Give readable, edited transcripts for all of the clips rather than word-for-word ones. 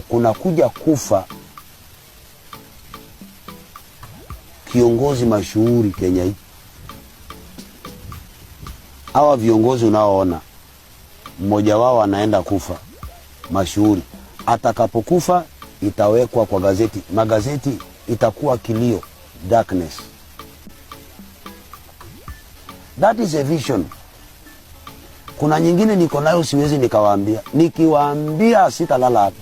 kuna kuja kufa kiongozi mashuhuri Kenya hii, hawa viongozi unaoona mmoja wao anaenda kufa mashuhuri, atakapokufa itawekwa kwa gazeti, magazeti itakuwa kilio, darkness. That is a vision. Kuna nyingine niko nayo siwezi nikawaambia, nikiwaambia sitalala hapa.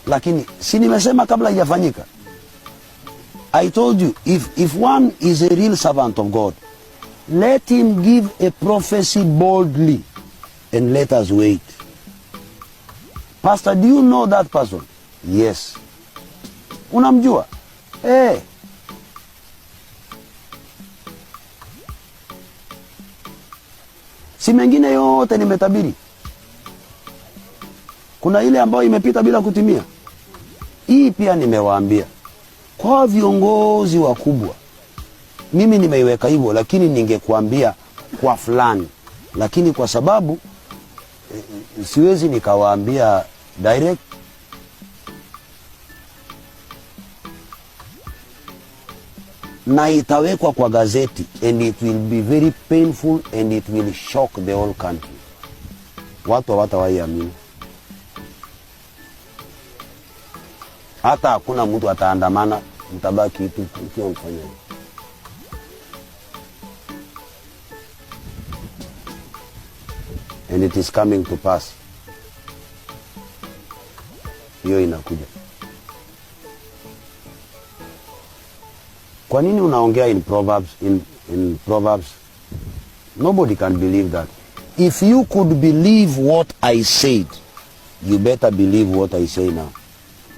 Lakini si nimesema kabla haijafanyika. I told you, if one is a real servant of God, let him give a prophecy boldly and let us wait. Pastor, do you know that person? Yes. Unamjua? Si mengine yote nimetabiri. Kuna ile ambayo imepita bila kutimia. Hii pia nimewaambia. Kwa viongozi wakubwa, mimi nimeiweka hivyo, lakini ningekuambia kwa fulani. Lakini kwa sababu siwezi nikawaambia direct, na itawekwa kwa gazeti, and it will be very painful and it will shock the whole country. Watu hawatawaamini. Hata hakuna mtu ataandamana, mtabaki tu ukiwa mfanya. And it is coming to pass. Hiyo inakuja. Kwa nini unaongea in Proverbs? In Proverbs, nobody can believe that. If you could believe what I said, you better believe what I say now.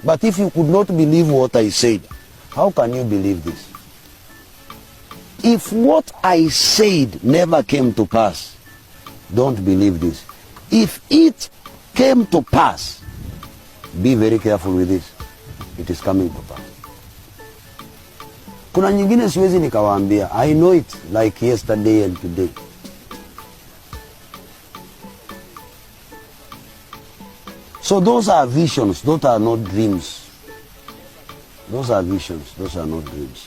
But if you could not believe what I said, how can you believe this? If what I said never came to pass, don't believe this. If it came to pass, be very careful with this. It is coming to pass. Kuna nyingine siwezi nikawaambia. I know it like yesterday and today. So those are visions, those are not dreams. Those are visions, those are not dreams.